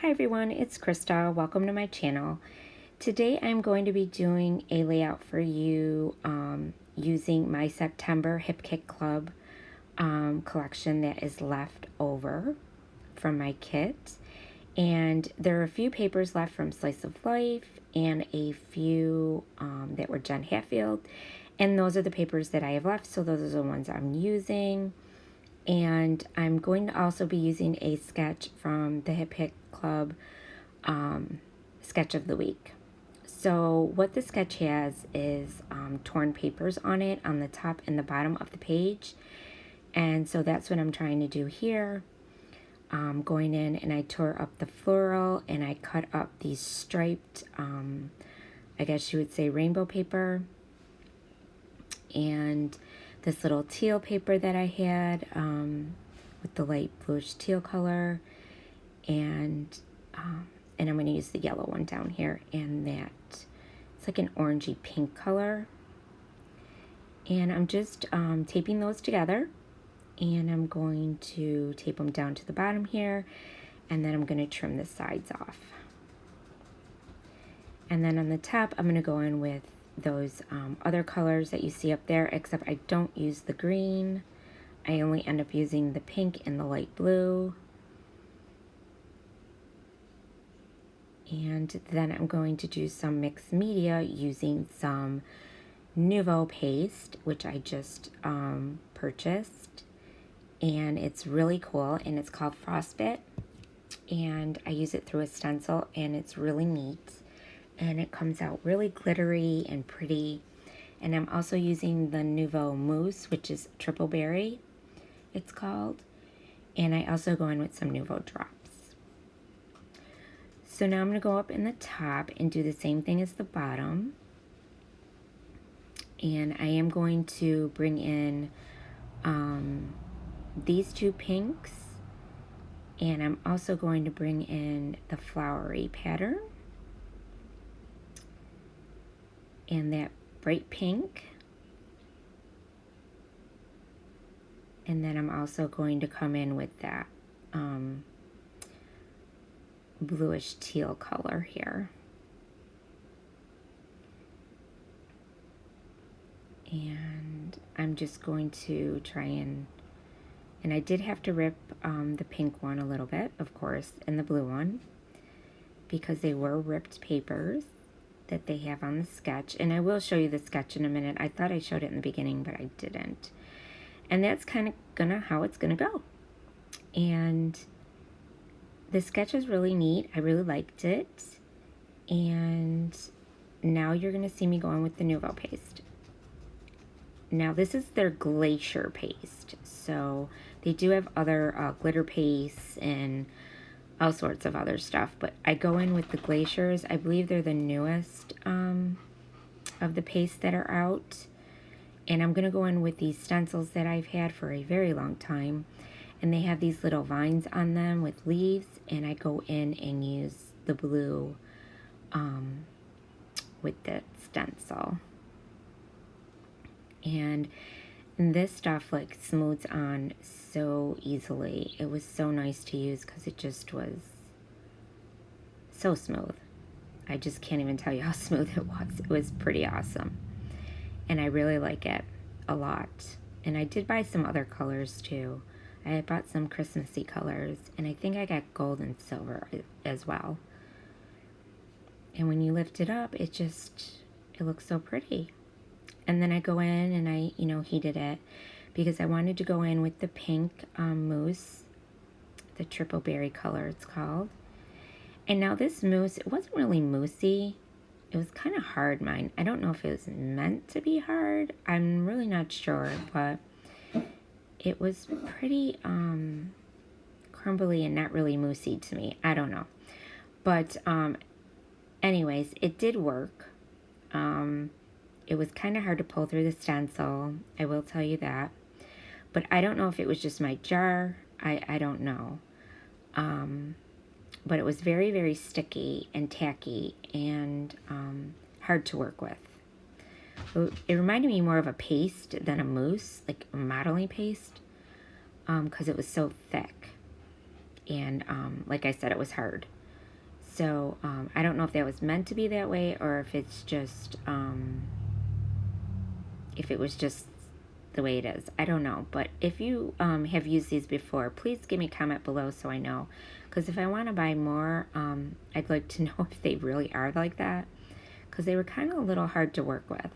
Hi everyone, it's Krista. Welcome to my channel. Today I'm going to be doing a layout for you using my September Hip Kit Club collection that is left over from my kit. And there are a few papers left from Slice of Life and a few that were Jen Hatfield. And those are the papers that I have left, so those are the ones I'm using. And I'm going to also be using a sketch from the Hip Kit Club sketch of the week. So what the sketch has is torn papers on it on the top and the bottom of the page. And so that's what I'm trying to do here. Going in and I tore up the floral and I cut up these striped, I guess you would say rainbow paper. And this little teal paper that I had with the light bluish teal color, and I'm going to use the yellow one down here, and that it's like an orangey pink color. And I'm just taping those together, and I'm going to tape them down to the bottom here, and then I'm going to trim the sides off. And then on the top I'm going to go in with those other colors that you see up there, except I don't use the green. I only end up using the pink and the light blue. And then I'm going to do some mixed media using some Nouveau paste, which I just purchased. And it's really cool, and it's called Frostbit. And I use it through a stencil, and it's really neat. And it comes out really glittery and pretty. And I'm also using the Nouveau Mousse, which is triple berry, it's called. And I also go in with some Nouveau drops. So now I'm going to go up in the top and do the same thing as the bottom. And I am going to bring in these two pinks. And I'm also going to bring in the flowery pattern. And that bright pink. And then I'm also going to come in with that bluish teal color here. And I'm just going to try and I did have to rip the pink one a little bit, of course, and the blue one, because they were ripped papers that they have on the sketch. And I will show you the sketch in a minute. I thought I showed it in the beginning, but I didn't. And that's kind of how it's gonna go. And the sketch is really neat. I really liked it. And now you're gonna see me going with the Nouveau paste. Now this is their glacier paste. So they do have other glitter pastes and all sorts of other stuff, but I go in with the glaciers. I believe they're the newest of the pastes that are out. And I'm gonna go in with these stencils that I've had for a very long time, and they have these little vines on them with leaves, and I go in and use the blue with the stencil. And this stuff like smooths on so easily. It was so nice to use because it just was so smooth. I just can't even tell you how smooth it was. It was pretty awesome. And I really like it a lot. And I did buy some other colors too. I had bought some Christmassy colors, and I think I got gold and silver as well. And when you lift it up, it looks so pretty. And then I go in and I, heated it because I wanted to go in with the pink mousse, the triple berry color it's called. And now this mousse, it wasn't really moussey. It was kind of hard, mine. I don't know if it was meant to be hard. I'm really not sure, but it was pretty crumbly and not really moussey to me. I don't know. But anyways, it did work. It was kind of hard to pull through the stencil, I will tell you that. But I don't know if it was just my jar. I don't know. But it was very, very sticky and tacky and hard to work with. It reminded me more of a paste than a mousse, like a modeling paste, because it was so thick. And like I said, it was hard. So I don't know if that was meant to be that way, or if it's just if it was just the way it is. I don't know. But if you have used these before, please give me a comment below so I know. Because if I want to buy more, I'd like to know if they really are like that. Because they were kind of a little hard to work with.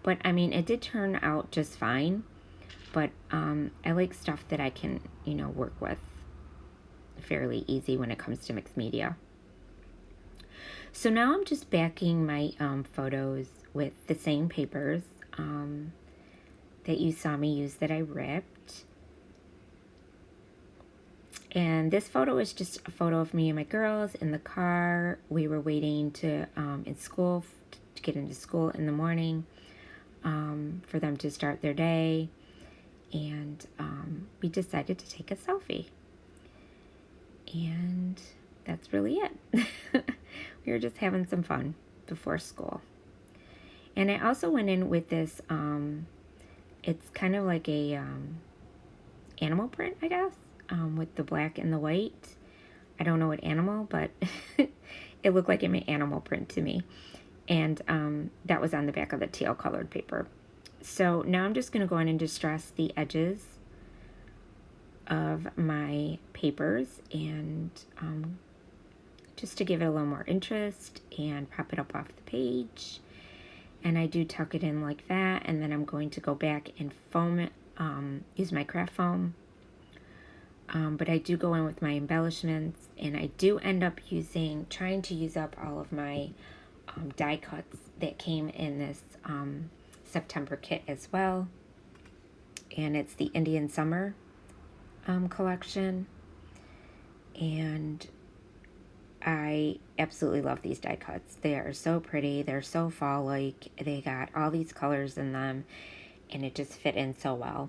But I mean, it did turn out just fine. But I like stuff that I can, you know, work with fairly easy when it comes to mixed media. So now I'm just backing my photos with the same papers that you saw me use that I ripped. And this photo is just a photo of me and my girls in the car. We were waiting to to get into school in the morning for them to start their day. And we decided to take a selfie. And that's really it. We were just having some fun before school. And I also went in with this, it's kind of like a animal print, I guess, with the black and the white. I don't know what animal, but it looked like an animal print to me. And that was on the back of the teal colored paper. So now I'm just going to go in and distress the edges of my papers, and just to give it a little more interest, and pop it up off the page. And I do tuck it in like that, and then I'm going to go back and foam it, use my craft foam. But I do go in with my embellishments, and I do end up trying to use up all of my die cuts that came in this September kit as well. And it's the Indian Summer collection. And I absolutely love these die cuts. They are so pretty. They're so fall-like. They got all these colors in them, and it just fit in so well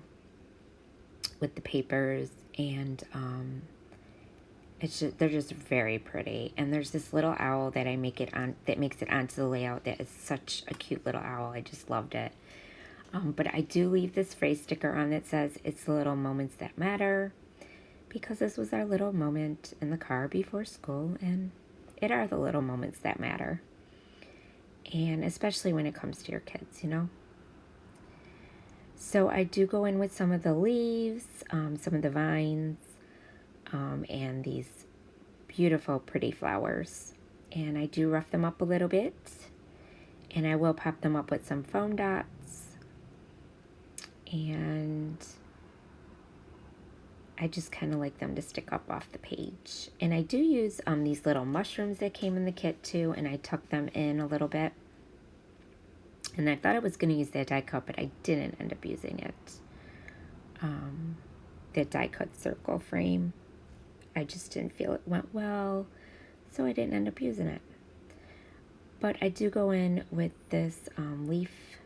with the papers. And they're just very pretty. And there's this little owl that that makes it onto the layout. That is such a cute little owl. I just loved it. But I do leave this phrase sticker on that says, "It's the little moments that matter," because this was our little moment in the car before school, and it are the little moments that matter. And especially when it comes to your kids, you know. So I do go in with some of the leaves, some of the vines, and these beautiful, pretty flowers. And I do rough them up a little bit, and I will pop them up with some foam dots. And I just kind of like them to stick up off the page. And I do use these little mushrooms that came in the kit too, and I tuck them in a little bit. And I thought I was going to use that die cut, but I didn't end up using it. That die cut circle frame, I just didn't feel it went well, so I didn't end up using it. But I do go in with this leaf,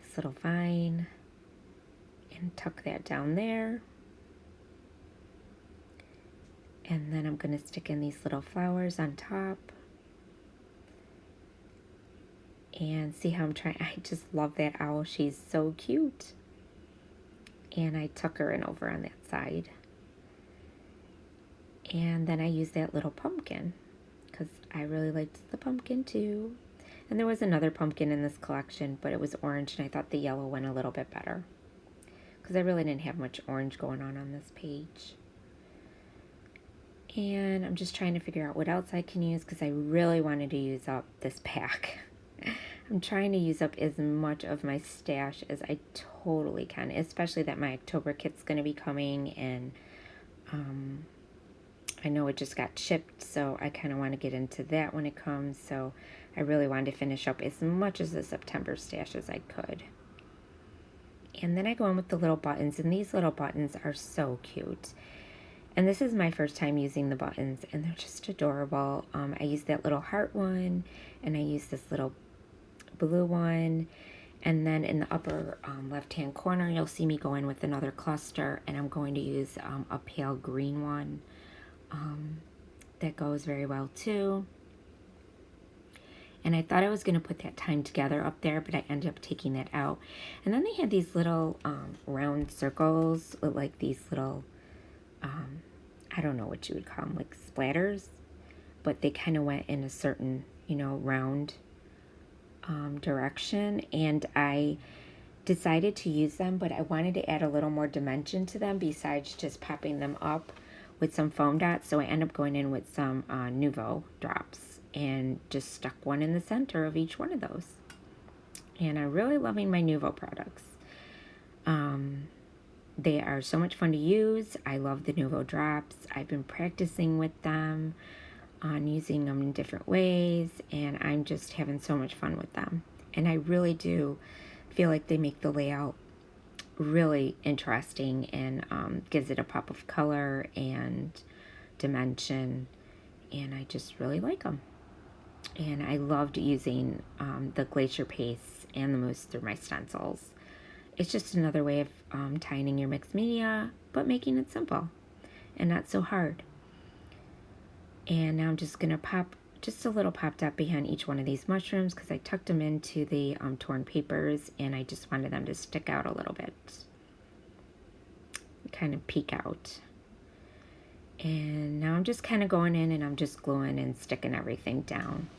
this little vine, and tuck that down there. And then I'm going to stick in these little flowers on top. And see how I'm trying. I just love that owl. She's so cute. And I tuck her in over on that side. And then I use that little pumpkin, because I really liked the pumpkin too. And there was another pumpkin in this collection, but it was orange, and I thought the yellow went a little bit better, because I really didn't have much orange going on this page. And I'm just trying to figure out what else I can use, because I really wanted to use up this pack. I'm trying to use up as much of my stash as I totally can, especially that my October kit's going to be coming, and I know it just got shipped, so I kind of want to get into that when it comes. So I really wanted to finish up as much of the September stash as I could. And then I go in with the little buttons, and these little buttons are so cute. And this is my first time using the buttons, and they're just adorable. I used that little heart one, and I used this little blue one. And then in the upper left-hand corner, you'll see me go in with another cluster, and I'm going to use a pale green one. That goes very well too. And I thought I was going to put that time together up there, but I ended up taking that out. And then they had these little round circles with like these little, I don't know what you would call them, like splatters. but they kind of went in a certain, you know, round direction, and I decided to use them, but I wanted to add a little more dimension to them besides just popping them up with some foam dots. So I ended up going in with some Nuvo drops and just stuck one in the center of each one of those. And I'm really loving my Nuvo products. They are so much fun to use. I love the Nuvo drops. I've been practicing with them on using them in different ways, and I'm just having so much fun with them. And I really do feel like they make the layout really interesting and gives it a pop of color and dimension, and I just really like them. And I loved using the glacier paste and the mousse through my stencils. It's just another way of tying in your mixed media, but making it simple and not so hard. And now I'm just gonna pop just a little pop dot behind each one of these mushrooms because I tucked them into the torn papers, and I just wanted them to stick out a little bit, kind of peek out. And now I'm just kind of going in and I'm just gluing and sticking everything down.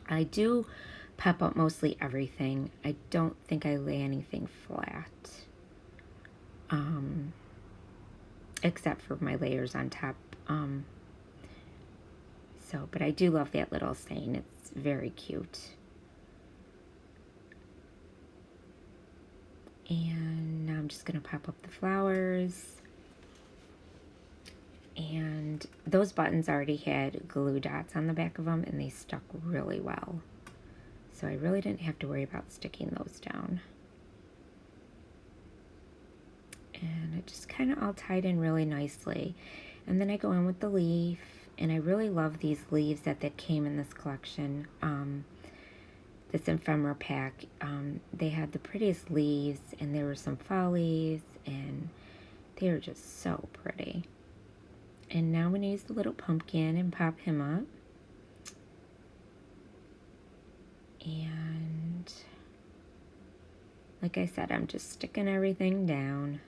I do pop up mostly everything. I don't think I lay anything flat, except for my layers on top. But I do love that little saying. It's very cute. And now I'm just going to pop up the flowers. And those buttons already had glue dots on the back of them, and they stuck really well. So I really didn't have to worry about sticking those down. And it just kind of all tied in really nicely. And then I go in with the leaf, and I really love these leaves that came in this collection. This ephemera pack, they had the prettiest leaves, and there were some fall leaves, and they were just so pretty. And now I'm going to use the little pumpkin and pop him up. And like I said, I'm just sticking everything down.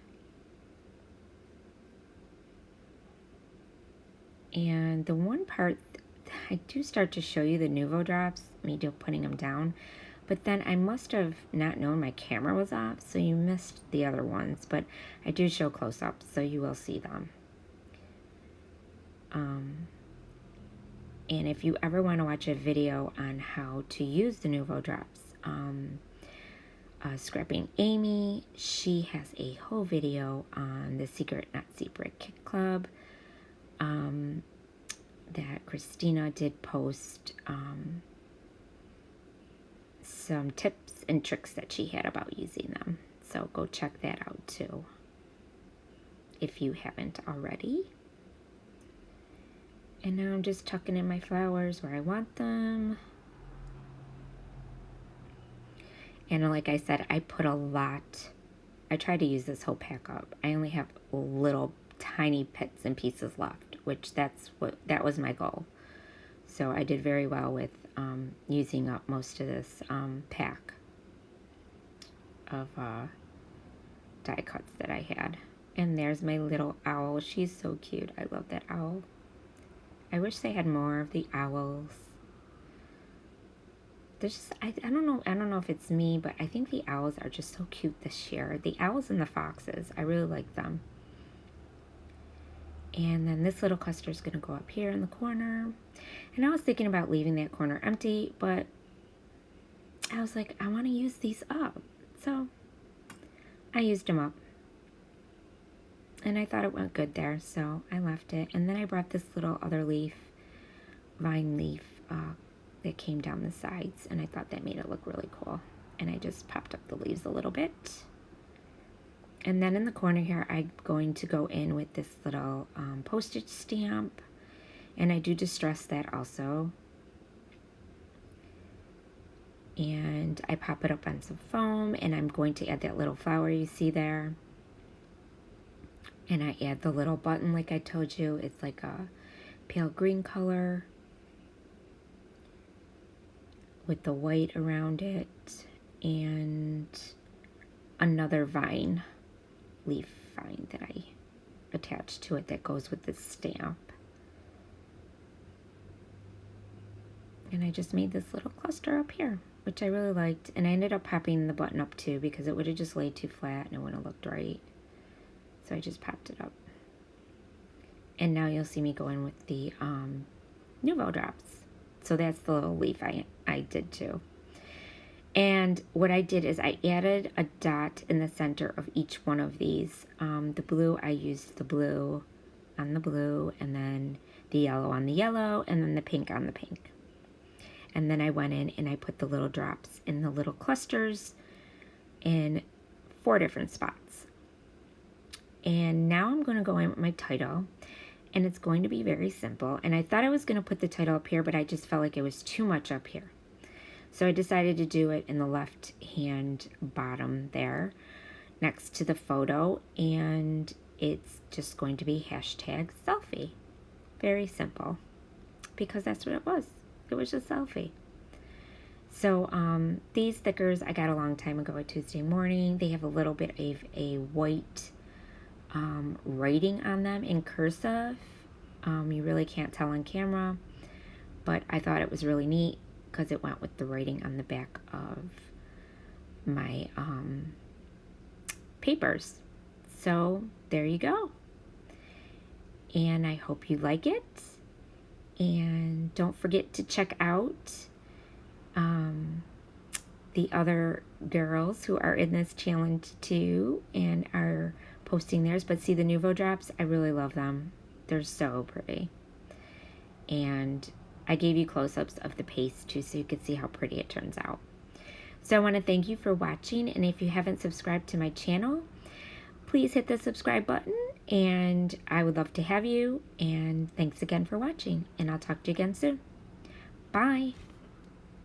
And the one part, I do start to show you the Nuvo drops, me putting them down, but then I must have not known my camera was off, so you missed the other ones, but I do show close-ups, so you will see them. And if you ever want to watch a video on how to use the Nuvo drops, Scrapping Amy, she has a whole video on the Secret Not Secret Kit Club that Christina did post some tips and tricks that she had about using them. So go check that out too, if you haven't already. And now I'm just tucking in my flowers where I want them. And like I said, I put a lot. I tried to use this whole pack up. I only have little tiny bits and pieces left, which that was my goal. So I did very well with using up most of this pack of die cuts that I had. And there's my little owl. She's so cute. I love that owl. I wish they had more of the owls. There's just, I don't know if it's me, but I think the owls are just so cute this year. The owls and the foxes, I really like them. And then this little cluster is going to go up here in the corner. And I was thinking about leaving that corner empty, but I was like, I want to use these up. So I used them up. And I thought it went good there, so I left it. And then I brought this little other leaf, vine leaf, that came down the sides, and I thought that made it look really cool. And I just popped up the leaves a little bit. And then in the corner here, I'm going to go in with this little postage stamp, and I do distress that also. And I pop it up on some foam, and I'm going to add that little flower you see there. And I add the little button like I told you. It's like a pale green color with the white around it, and another vine, leaf vine that I attached to it that goes with the stamp. And I just made this little cluster up here, which I really liked. And I ended up popping the button up too because it would have just laid too flat and it wouldn't have looked right. So I just popped it up. And now you'll see me going with the Nouveau drops. So that's the little leaf I did too. And what I did is I added a dot in the center of each one of these. The blue, I used the blue on the blue, and then the yellow on the yellow, and then the pink on the pink. And then I went in and I put the little drops in the little clusters in 4 different spots. And now I'm going to go in with my title, and it's going to be very simple. And I thought I was going to put the title up here, but I just felt like it was too much up here. So I decided to do it in the left hand bottom there next to the photo, and it's just going to be hashtag selfie. Very simple, because that's what it was. It was just selfie. So these stickers I got a long time ago at Tuesday Morning. They have a little bit of a white writing on them in cursive. You really can't tell on camera, but I thought it was really neat because it went with the writing on the back of my papers. So there you go. And I hope you like it. And don't forget to check out the other girls who are in this challenge too and are posting theirs. But see the Nouveau drops, I really love them. They're so pretty. And I gave you close-ups of the paste too, so you could see how pretty it turns out. So I want to thank you for watching, and if you haven't subscribed to my channel, please hit the subscribe button, and I would love to have you. And thanks again for watching, and I'll talk to you again soon. Bye.